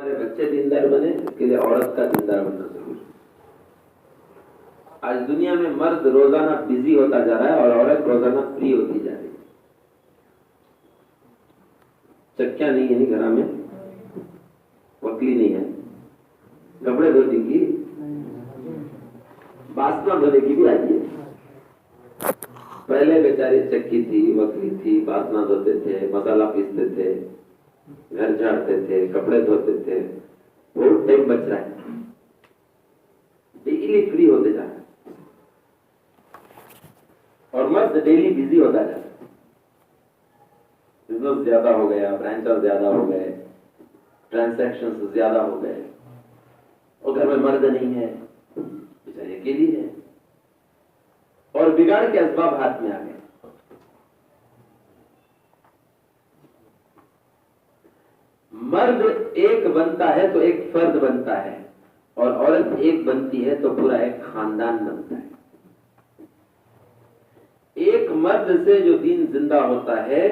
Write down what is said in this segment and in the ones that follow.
ہمارے بچے دیندار بنے، اس کے لیے عورت کا دیندار بننا ضروری ہے۔ آج دنیا میں مرد روزانہ بزی ہوتا جا رہا ہے اور عورت روزانہ فری ہوتی جا رہی ہے۔ چکیاں نہیں ہے گھر میں، وکلی نہیں ہے، کپڑے دھونے کی، باسنا دھونے کی بھی آتی ہے۔ پہلے بیچاری چکی تھی، وکلی تھی، باسنا دھوتے تھے، مسالہ پیستے تھے، گھر جھاڑتے تھے، کپڑے دھوتے تھے، بہت ٹائم بچ رہا ہے، ڈیلی فری ہوتے جا رہا ہے اور مرد ڈیلی بزی ہوتا جا رہا ہے۔ بزنس زیادہ ہو گیا، برانچر زیادہ ہو گئے، ٹرانزیکشن زیادہ ہو گئے، اور گھر میں مرد نہیں ہے، بیچارے اکیلی ہے، اور بگاڑ کے اسباب ہاتھ میں آ گئے۔ مرد ایک بنتا ہے تو ایک فرد بنتا ہے، اور عورت ایک بنتی ہے تو پورا ایک خاندان بنتا ہے۔ ایک مرد سے جو دین زندہ ہوتا ہے،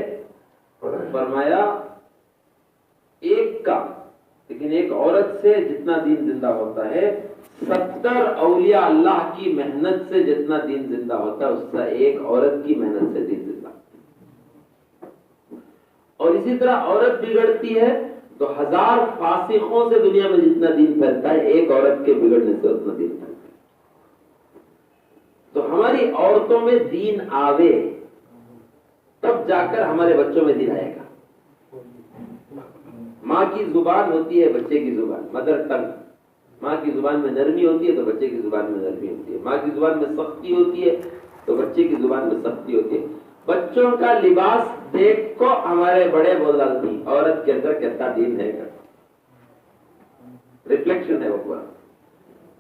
فرمایا ایک کا، لیکن ایک عورت سے جتنا دین زندہ ہوتا ہے، 70 اولیاء اللہ کی محنت سے جتنا دین زندہ ہوتا ہے، اس سے ایک عورت کی محنت سے دین زندہ ہوتا ہے۔ اور اسی طرح عورت بگڑتی ہے تو 1000 فاسقوں سے دنیا میں جتنا دین پھیلتا ہے، ایک عورت کے بگڑنے سے اتنا دین پھیلتا ہے۔ تو ہماری عورتوں میں دین آوے تب جا کر ہمارے بچوں میں دین آئے گا۔ ماں کی زبان ہوتی ہے بچے کی زبان، مدر ٹنگ۔ ماں کی زبان میں نرمی ہوتی ہے تو بچے کی زبان میں نرمی ہوتی ہے۔ ماں کی زبان میں سختی ہوتی ہے تو بچے کی زبان میں سختی ہوتی ہے۔ بچوں کا لباس دیکھ کو ہمارے بڑے بول ڈالتے ہیں عورت کے اندر کتنا دین ہے گا، ریفلیکشن ہے وہ پورا۔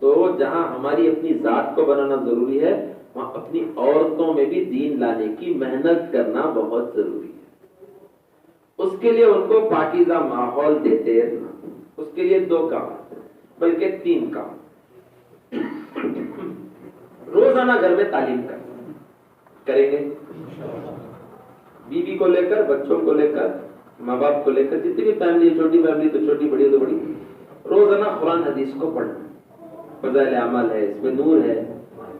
تو جہاں ہماری اپنی ذات کو بنانا ضروری ہے، وہاں اپنی عورتوں میں بھی دین لانے کی محنت کرنا بہت ضروری ہے۔ اس کے لیے ان کو پاکیزہ ماحول دیتے رہنا۔ اس کے لیے 2 کام بلکہ 3 کام۔ روزانہ گھر میں تعلیم کریں گے، بیوی کو لے کر، بچوں کو لے کر، ماں باپ کو لے کر، جتنی بھی فیملی، چھوٹی فیملی تو چھوٹی، بڑی تو بڑی، روزانہ قرآن حدیث کو پڑھنا۔ فضائل عمل ہے، اس میں نور ہے۔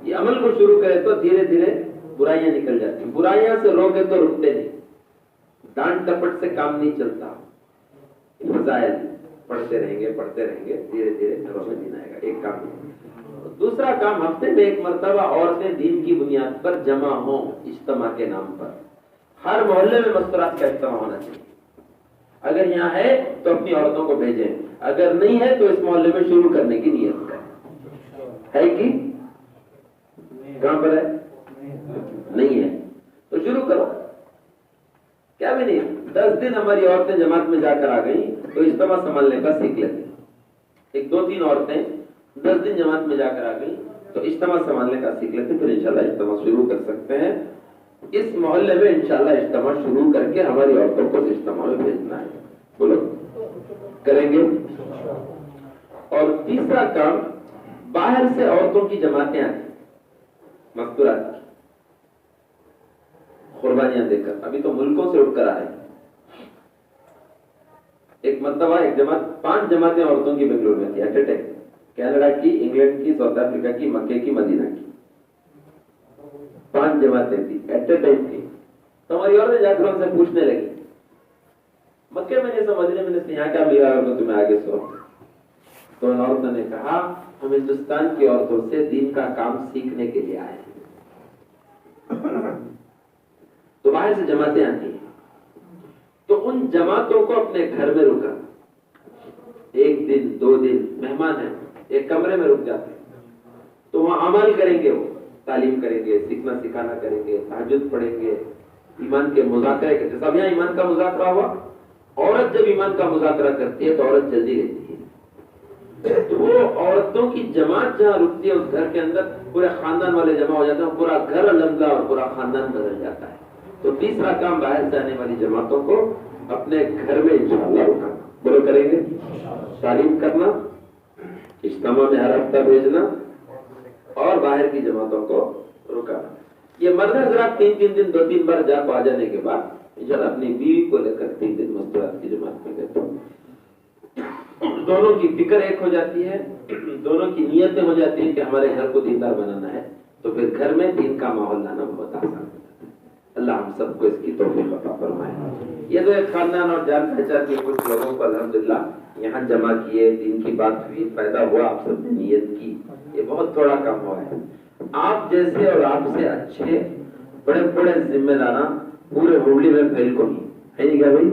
یہ عمل کو شروع کرے تو دھیرے دھیرے برائیاں نکل جاتی ہیں۔ برائیاں سے روکے تو رکتے نہیں، ڈانٹ ٹپٹ سے کام نہیں چلتا۔ فضائل پڑھتے رہیں گے، دھیرے دھیرے گھروں میں دین آئے گا۔ ایک کام۔ دوسرا کام، ہفتے میں 1 مرتبہ عورتیں دین کی بنیاد پر جمع ہوں، اجتماع کے نام پر۔ ہر محلے میں مستورات کا اجتماع ہونا چاہیے۔ اگر یہاں ہے تو اپنی عورتوں کو بھیجیں، اگر نہیں ہے تو اس محلے میں شروع کرنے کی نیت کریں۔ ہے کہ کہاں پر ہے؟ نہیں ہے تو شروع کرو۔ کیا بھی نہیں، 10 دن ہماری عورتیں جماعت میں جا کر آ گئی تو اجتماع سنبھالنے کا سیکھ لیتے۔ 1-2-3 عورتیں 10 دن جماعت میں جا کر آ گئی تو اجتماع سنبھالنے کا سیکھ لیتے، پھر انشاءاللہ اجتماع شروع کر سکتے ہیں۔ اس محلے میں انشاءاللہ اجتماع شروع کر کے ہماری عورتوں کو اجتماع میں بھیجنا ہے۔ بولو کریں گے۔ اور تیسرا کام، باہر سے عورتوں کی جماعتیں آتی، مستورات کی، قربانیاں دے کر، ابھی تو ملکوں سے اٹھ کر آئے۔ ایک مرتبہ ایک جماعت، 5 جماعتیں عورتوں کی بنگلور میں تھی ایٹ اے ٹائم، کینیڈا کی، انگلینڈ کی، ساؤتھ افریقہ کی، مکے کی، مدینہ کی، 5 جماعتیں تھی ایٹ اے ٹائم تھی۔ تو ہماری عورتیں جا کر ان سے پوچھنے لگی، مکے میں جیسا، مدینہ میں جیسے، یہاں کیا ملا تو تمہیں آگے سو؟ تو ان عورتوں نے کہا، ہم ہندوستان کی عورتوں سے دین کا کام سیکھنے کے لیے آئے ہیں۔ تو باہر سے جماعتیں آتی ہیں تو ان جماعتوں کو اپنے گھر میں رکا، 1 دن 2 دن مہمان ہیں، ایک کمرے میں رک جاتے ہیں، تو وہاں عمل کریں گے، وہ تعلیم کریں گے، سیکھنا سکھانا کریں گے، تہجد پڑھیں گے، ایمان کے مذاکرے کرتے۔ سب یہاں ایمان کا مذاکرہ ہوا۔ عورت جب ایمان کا مذاکرہ کرتی ہے تو عورت جلدی رہتی ہے، تو وہ عورتوں کی جماعت جہاں رکتی ہے، اس گھر کے اندر پورے خاندان والے جمع ہو جاتے ہیں، پورا گھر الحمدللہ اور پورا خاندان بدل جاتا ہے۔ تو تیسرا کام، باہر سے آنے والی جماعتوں کو اپنے گھر میں انشاءاللہ رکھنا۔ بولو کریں گے۔ تعلیم کرنا، اجتماع میں ہر ہفتہ بھیجنا، اور باہر کی جماعتوں کو رکانا۔ یہ مرد حضرات 3 دن 2-3 بار جا کو آ جانے کے بعد انشاءاللہ اپنی بیوی کو لے کر 3 دن مستورات کی جماعت میں گئے۔ دونوں کی فکر ایک ہو جاتی ہے، دونوں کی نیتیں ہو جاتی ہیں کہ ہمارے گھر کو دیندار بنانا ہے، تو پھر گھر میں دین کا ماحول لانا بہت آسان ہو جاتا ہے۔ اللہ ہم سب کو اس کی توفیق عطا فرمائے۔ یہ تو ایک خاندان اور جان پہچان کے کچھ لوگوں کو الحمدللہ یہاں جمع کیے، دین کی بات ہوئی، فائدہ ہوا، آپ سب نے نیت کی، یہ بہت تھوڑا کام ہوا ہے۔ آپ جیسے اور آپ سے اچھے بڑے بڑے ذمہ داران پورے ہبلی میں پھیل کو نہیں ہے، نہیں کیا بھائی؟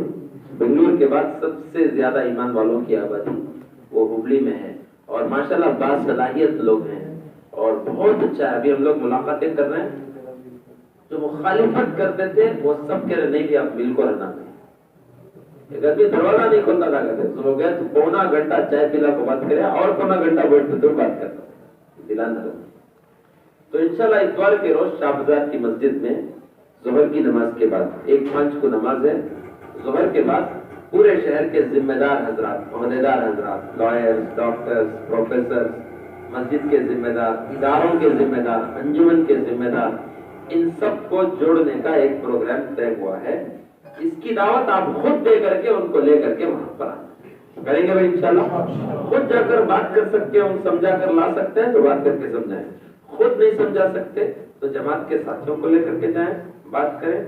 بنگلور کے بعد سب سے زیادہ ایمان والوں کی آبادی وہ ہبلی میں ہے، اور ماشاءاللہ باصلاحیت لوگ ہیں اور بہت اچھا ہے۔ ابھی ہم لوگ ملاقاتیں کر رہے ہیں، جو مخالفت کرتے تھے وہ سب کہہ رہے نہیں بھی آپ مل کو رہنا نہیں، ایک آدمی دروازہ نہیں کھولتا تھا، کہتے سنو گیا تو پونا گھنٹہ چائے پیلا کو بات کرے اور پونا گھنٹہ بیٹھ کے تو بات کرتا دلانا رہتا۔ تو انشاءاللہ اتوار کے روز شاہ بازار کی مسجد میں ظہر کی نماز کے بعد 1:05 کو نماز ہے، ظہر کے بعد پورے شہر کے ذمہ دار حضرات، عہدیدار حضرات، لائرز، ڈاکٹرز، پروفیسر، مسجد کے ذمہ دار، اداروں کے ذمہ دار، انجمن کے ذمہ دار، ان سب کو جوڑنے کا ایک پروگرام طے ہوا ہے۔ اس کی دعوت آپ خود دے کر کے ان کو لے کر کے وہاں پر آنا کریں گے بھائی انشاءاللہ۔ خود جا کر بات کر سکتے ہیں، ان سمجھا کر لا سکتے ہیں تو بات کر کے سمجھائیں، خود نہیں سمجھا سکتے تو جماعت کے ساتھیوں کو لے کر کے جائیں، بات کریں۔